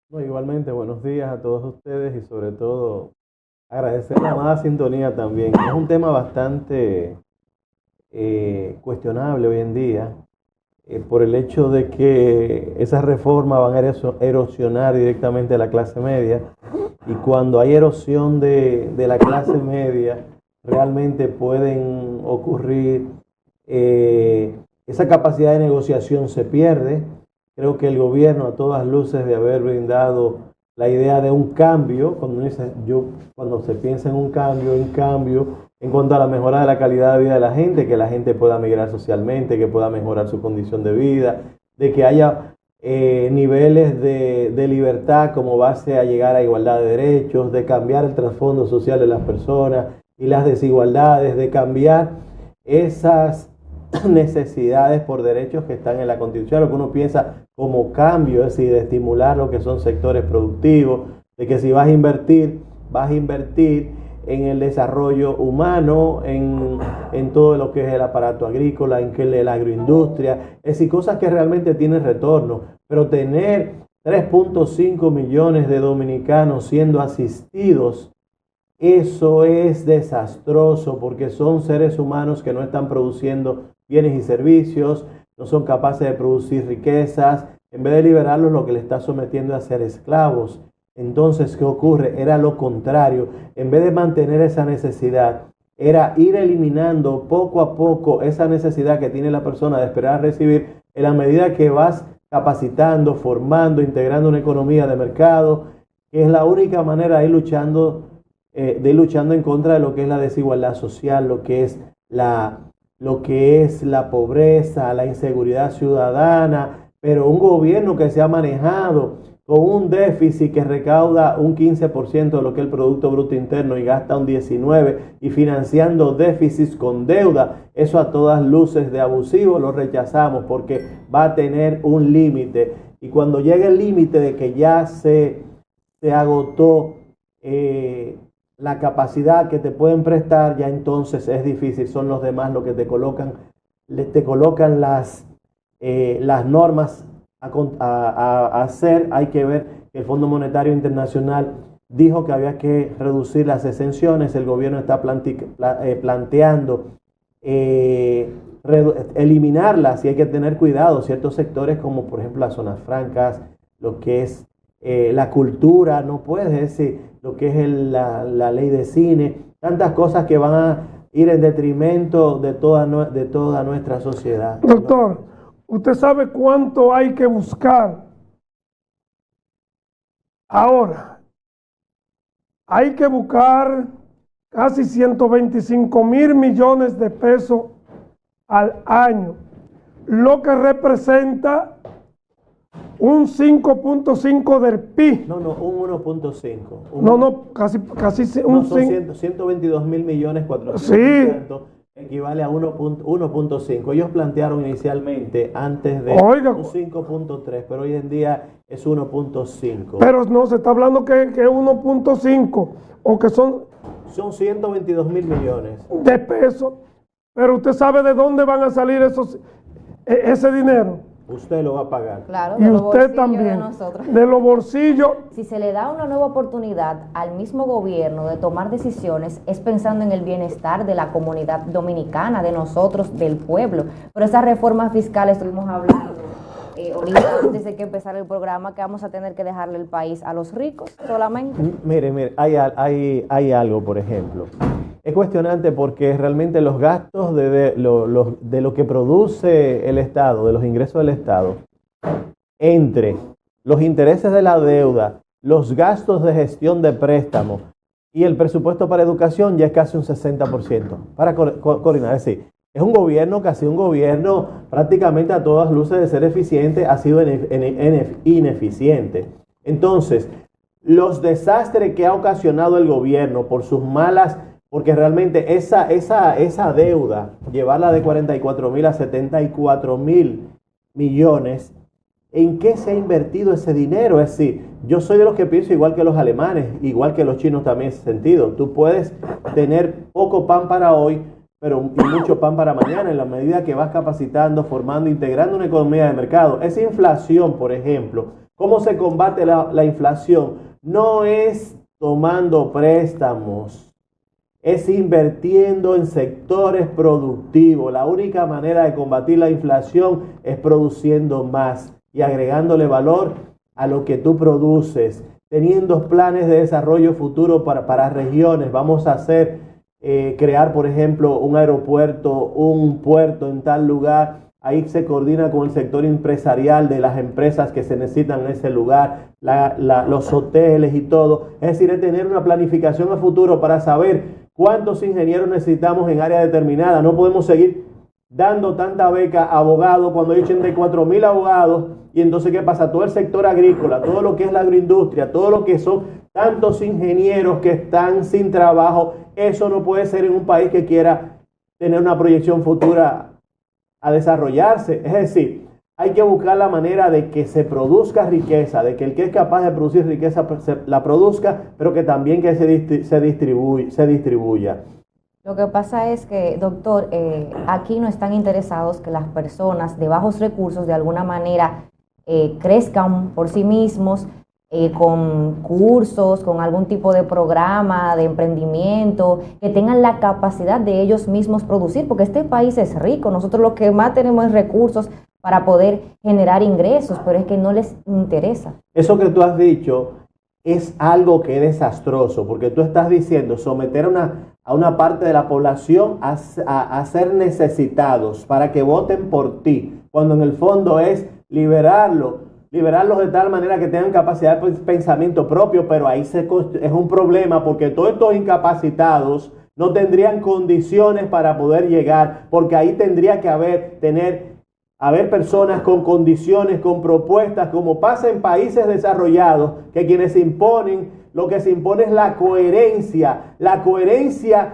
No, igualmente, buenos días a todos ustedes y sobre todo agradecer la amada sintonía también. Es un tema bastante cuestionable hoy en día por el hecho de que esas reformas van a erosionar directamente a la clase media y cuando hay erosión de la clase media realmente pueden ocurrir, esa capacidad de negociación se pierde. Creo que el gobierno a todas luces de haber brindado la idea de un cambio, cuando se piensa en un cambio en cuanto a la mejora de la calidad de vida de la gente, que la gente pueda migrar socialmente, que pueda mejorar su condición de vida, de que haya niveles de libertad como base a llegar a igualdad de derechos, de cambiar el trasfondo social de las personas y las desigualdades, de cambiar esas necesidades por derechos que están en la Constitución, lo que uno piensa como cambio, es decir, de estimular lo que son sectores productivos, de que si vas a invertir en el desarrollo humano, en todo lo que es el aparato agrícola, en que la agroindustria, es decir, cosas que realmente tienen retorno, pero tener 3.5 millones de dominicanos siendo asistidos, eso es desastroso porque son seres humanos que no están produciendo bienes y servicios, no son capaces de producir riquezas. En vez de liberarlos, lo que le está sometiendo es a ser esclavos. Entonces, ¿qué ocurre? Era lo contrario. En vez de mantener esa necesidad, era ir eliminando poco a poco esa necesidad que tiene la persona de esperar a recibir en la medida que vas capacitando, formando, integrando una economía de mercado, que es la única manera de ir luchando en contra de lo que es la desigualdad social, lo que es la pobreza, la inseguridad ciudadana, pero un gobierno que se ha manejado con un déficit que recauda un 15% de lo que es el Producto Bruto Interno y gasta un 19% y financiando déficits con deuda, eso a todas luces de abusivo lo rechazamos porque va a tener un límite y cuando llegue el límite de que ya se agotó la capacidad que te pueden prestar, ya entonces es difícil, son los demás los que te colocan las normas a hacer. Hay que ver que el Fondo Monetario Internacional dijo que había que reducir las exenciones, el gobierno está planteando eliminarlas y hay que tener cuidado, ciertos sectores como por ejemplo las zonas francas, lo que es la cultura, no puedes decir, lo que es la ley de cine, tantas cosas que van a ir en detrimento de toda nuestra sociedad. Doctor, ¿usted sabe cuánto hay que buscar ahora? Hay que buscar casi 125.000 millones de pesos al año, lo que representa un 5.5 del PIB. No, un 1.5. No, casi No, un son 5. 122 mil millones Sí, 400, equivale a 1.5. Ellos plantearon inicialmente antes de oiga, un 5.3, pero hoy en día es 1.5. pero no, se está hablando que es 1.5 o que son Son 122 mil millones. de pesos, pero usted sabe de dónde van a salir ese dinero. Usted lo va a pagar. Claro, Y de los usted bolsillos también, de nosotros. de los bolsillos. Si se le da una nueva oportunidad al mismo gobierno de tomar decisiones, es pensando en el bienestar de la comunidad dominicana, de nosotros, del pueblo. Pero esa reforma fiscal estuvimos hablando ahorita, antes de que empezara el programa, que vamos a tener que dejarle el país a los ricos solamente. Mire, hay algo, por ejemplo. Es cuestionante porque realmente los gastos de lo que produce el Estado, de los ingresos del Estado, entre los intereses de la deuda, los gastos de gestión de préstamos y el presupuesto para educación ya es casi un 60% para coordinar. Es decir, es un gobierno que ha sido un gobierno prácticamente a todas luces de ser eficiente, ha sido ineficiente. Entonces, los desastres que ha ocasionado el gobierno por sus malas, porque realmente esa deuda, llevarla de 44 mil a 74 mil millones, ¿en qué se ha invertido ese dinero? Es decir, yo soy de los que pienso igual que los alemanes, igual que los chinos también en ese sentido. Tú puedes tener poco pan para hoy, pero mucho pan para mañana, en la medida que vas capacitando, formando, integrando una economía de mercado. Esa inflación, por ejemplo, ¿Cómo se combate la inflación? No es tomando préstamos, es invirtiendo en sectores productivos. La única manera de combatir la inflación es produciendo más y agregándole valor a lo que tú produces, teniendo planes de desarrollo futuro para regiones. Vamos a crear, por ejemplo, un aeropuerto, un puerto en tal lugar. Ahí se coordina con el sector empresarial de las empresas que se necesitan en ese lugar, los hoteles y todo. Es decir, es tener una planificación a futuro para saber cuántos ingenieros necesitamos en área determinada. No podemos seguir dando tanta beca a abogados cuando hay 84,000 abogados. Y entonces, ¿qué pasa? Todo el sector agrícola, todo lo que es la agroindustria, todo lo que son tantos ingenieros que están sin trabajo, eso no puede ser en un país que quiera tener una proyección futura a desarrollarse. Es decir, hay que buscar la manera de que se produzca riqueza, de que el que es capaz de producir riqueza la produzca, pero que también que se distribuya. Lo que pasa es que, doctor, aquí no están interesados que las personas de bajos recursos de alguna manera crezcan por sí mismos, con cursos, con algún tipo de programa de emprendimiento, que tengan la capacidad de ellos mismos producir, porque este país es rico, nosotros lo que más tenemos es recursos para poder generar ingresos, pero es que no les interesa. Eso que tú has dicho es algo que es desastroso, porque tú estás diciendo someter a una parte de la población a ser necesitados para que voten por ti, cuando en el fondo es liberarlos de tal manera que tengan capacidad de pensamiento propio, pero ahí es un problema porque todos estos incapacitados no tendrían condiciones para poder llegar, porque ahí tendría que haber personas con condiciones, con propuestas, como pasa en países desarrollados, que quienes lo que se impone es la coherencia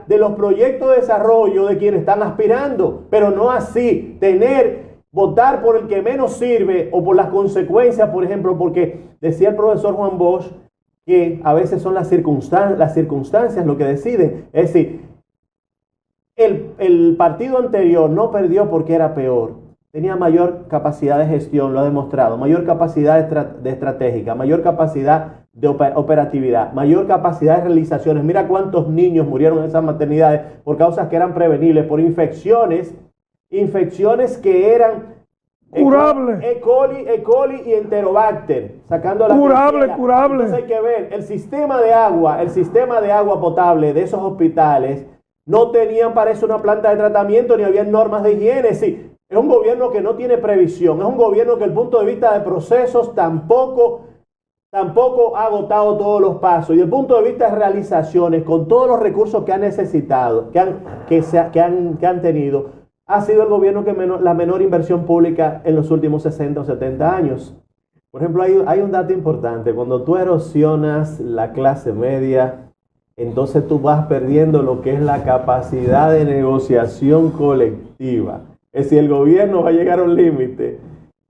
de los proyectos de desarrollo de quienes están aspirando, pero no así votar por el que menos sirve o por las consecuencias, por ejemplo, porque decía el profesor Juan Bosch que a veces son las circunstancias lo que deciden. Es decir, el partido anterior no perdió porque era peor, tenía mayor capacidad de gestión, lo ha demostrado, mayor capacidad de estratégica, mayor capacidad de operatividad, mayor capacidad de realizaciones. Mira cuántos niños murieron en esas maternidades por causas que eran prevenibles, por infecciones que eran curable, E. coli y Enterobacter, sacando la curable. Entonces hay que ver, el sistema de agua potable de esos hospitales no tenían para eso una planta de tratamiento ni había normas de higiene. Sí, es un gobierno que no tiene previsión, es un gobierno que el punto de vista de procesos tampoco ha agotado todos los pasos, y el punto de vista de realizaciones, con todos los recursos que han necesitado, que han tenido, ha sido el gobierno que la menor inversión pública en los últimos 60 o 70 años. Por ejemplo, hay un dato importante. Cuando tú erosionas la clase media, entonces tú vas perdiendo lo que es la capacidad de negociación colectiva. Es decir, el gobierno va a llegar a un límite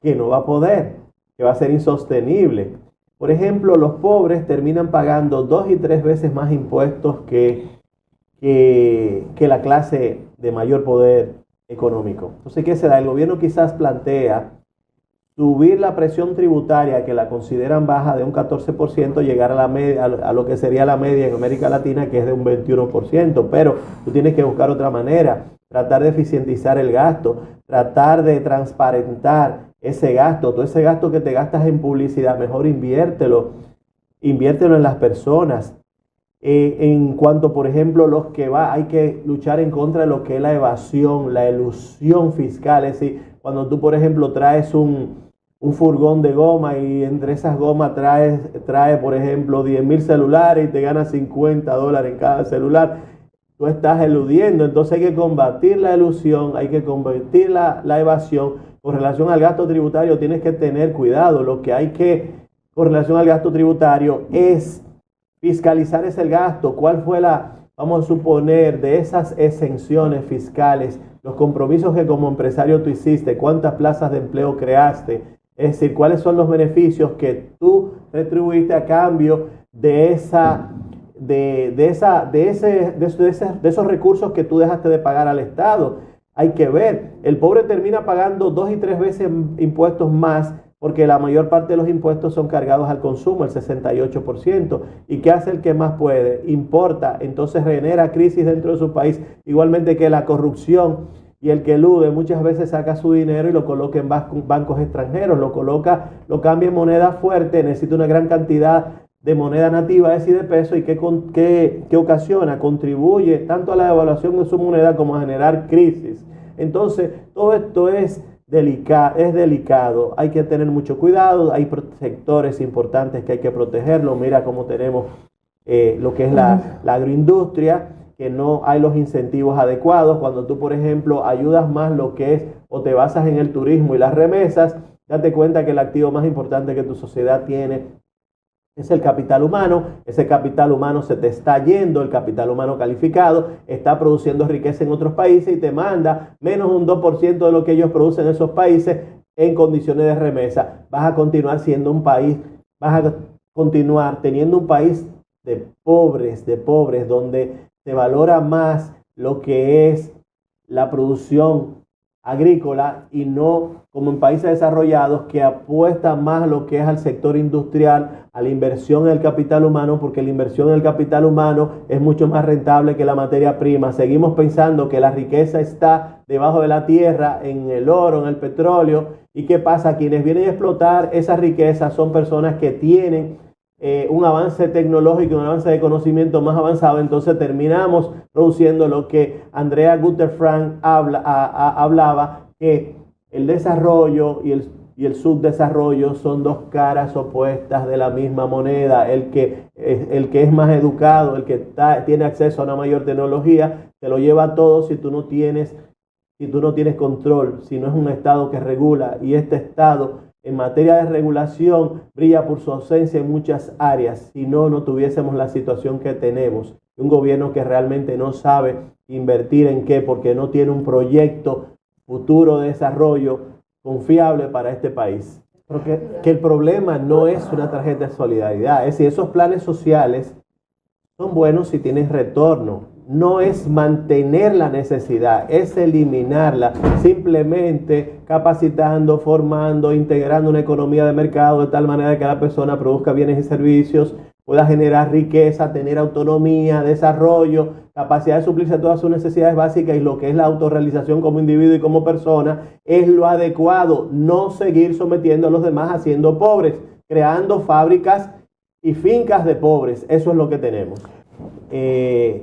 que no va a poder, que va a ser insostenible. Por ejemplo, los pobres terminan pagando 2 y 3 veces más impuestos que la clase de mayor poder económico. Entonces, ¿qué se da? El gobierno quizás plantea subir la presión tributaria, que la consideran baja, de un 14%, llegar a lo que sería la media en América Latina, que es de un 21%, pero tú tienes que buscar otra manera, tratar de eficientizar el gasto, tratar de transparentar ese gasto, todo ese gasto que te gastas en publicidad, mejor inviértelo en las personas. En cuanto, por ejemplo, hay que luchar en contra de lo que es la evasión, la elusión fiscal. Es decir, cuando tú, por ejemplo, traes un furgón de goma y entre esas gomas trae, por ejemplo, 10,000 celulares y te ganas $50 en cada celular, tú estás eludiendo. Entonces hay que combatir la elusión, hay que combatir la evasión. Con relación al gasto tributario tienes que tener cuidado. Con relación al gasto tributario es fiscalizar ese gasto. ¿Cuál fue vamos a suponer, de esas exenciones fiscales, los compromisos que como empresario tú hiciste, cuántas plazas de empleo creaste? Es decir, cuáles son los beneficios que tú retribuiste a cambio de esos recursos que tú dejaste de pagar al Estado. Hay que ver, el pobre termina pagando 2 y 3 veces impuestos más porque la mayor parte de los impuestos son cargados al consumo, el 68%. ¿Y qué hace el que más puede? Importa, entonces genera crisis dentro de su país, igualmente que la corrupción. Y el que elude muchas veces saca su dinero y lo coloca en bancos extranjeros, lo cambia en moneda fuerte, necesita una gran cantidad de moneda nativa, es decir, de peso, y que ocasiona, contribuye tanto a la devaluación de su moneda como a generar crisis. Entonces, todo esto es delicado, hay que tener mucho cuidado, hay sectores importantes que hay que protegerlo. Mira cómo tenemos lo que es la agroindustria, que no hay los incentivos adecuados. Cuando tú, por ejemplo, ayudas más lo que es o te basas en el turismo y las remesas, date cuenta que el activo más importante que tu sociedad tiene es el capital humano. Ese capital humano se te está yendo, el capital humano calificado está produciendo riqueza en otros países y te manda menos de un 2% de lo que ellos producen en esos países en condiciones de remesa. Vas a continuar siendo un país, vas a continuar teniendo un país de pobres, donde se valora más lo que es la producción agrícola y no como en países desarrollados que apuestan más a lo que es al sector industrial, a la inversión en el capital humano, porque la inversión en el capital humano es mucho más rentable que la materia prima. Seguimos pensando que la riqueza está debajo de la tierra, en el oro, en el petróleo. ¿Y qué pasa? Quienes vienen a explotar esa riqueza son personas que tienen un avance tecnológico, un avance de conocimiento más avanzado. Entonces terminamos produciendo lo que Andrea Gutterfrank hablaba, que el desarrollo y el subdesarrollo son dos caras opuestas de la misma moneda. El que es más educado, el que tiene acceso a una mayor tecnología, se lo lleva todo si tú no tienes control, si no es un Estado que regula. Y este Estado, en materia de regulación, brilla por su ausencia en muchas áreas. Si no, no tuviésemos la situación que tenemos. Un gobierno que realmente no sabe invertir en qué, porque no tiene un proyecto futuro de desarrollo confiable para este país. Porque que el problema no es una tarjeta de solidaridad. Es decir, esos planes sociales son buenos si tienes retorno. No es mantener la necesidad, es eliminarla, simplemente capacitando, formando, integrando una economía de mercado de tal manera que la persona produzca bienes y servicios, pueda generar riqueza, tener autonomía, desarrollo, capacidad de suplirse todas sus necesidades básicas, y lo que es la autorrealización como individuo y como persona es lo adecuado. No seguir sometiendo a los demás haciendo pobres, creando fábricas y fincas de pobres. Eso es lo que tenemos.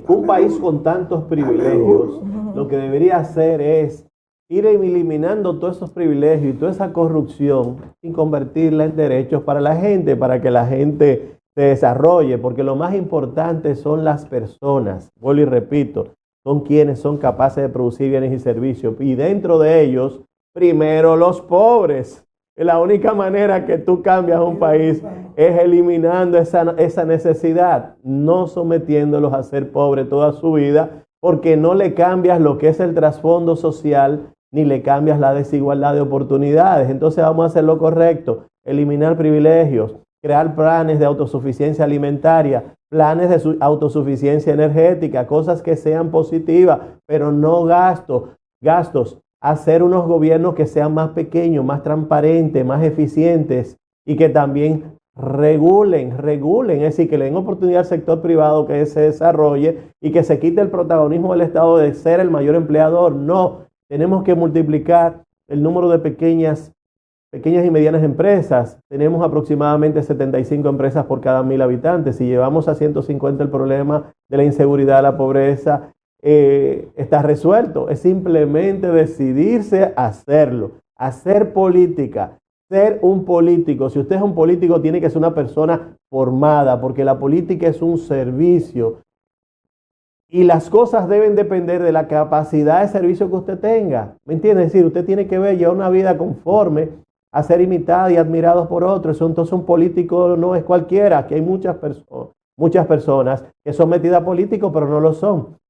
Un país con tantos privilegios, lo que debería hacer es ir eliminando todos esos privilegios y toda esa corrupción y convertirla en derechos para la gente, para que la gente se desarrolle, porque lo más importante son las personas. Vuelvo y repito, son quienes son capaces de producir bienes y servicios, y dentro de ellos, primero los pobres. La única manera que tú cambias un país es eliminando esa necesidad, no sometiéndolos a ser pobres toda su vida, porque no le cambias lo que es el trasfondo social, ni le cambias la desigualdad de oportunidades. Entonces vamos a hacer lo correcto, eliminar privilegios, crear planes de autosuficiencia alimentaria, planes de autosuficiencia energética, cosas que sean positivas, pero no gastos. Hacer unos gobiernos que sean más pequeños, más transparentes, más eficientes, y que también regulen, es decir, que le den oportunidad al sector privado que se desarrolle y que se quite el protagonismo del Estado de ser el mayor empleador. No, tenemos que multiplicar el número de pequeñas y medianas empresas. Tenemos aproximadamente 75 empresas por cada 1,000 habitantes. Si llevamos a 150 el problema de la inseguridad, la pobreza, está resuelto. Es simplemente decidirse a hacerlo, hacer política, ser un político. Si usted es un político, tiene que ser una persona formada, porque la política es un servicio y las cosas deben depender de la capacidad de servicio que usted tenga. ¿Me entiende? Es decir, usted tiene que llevar una vida conforme a ser imitada y admirado por otros. Entonces un político no es cualquiera. Aquí hay muchas personas que son metidas a políticos, pero no lo son.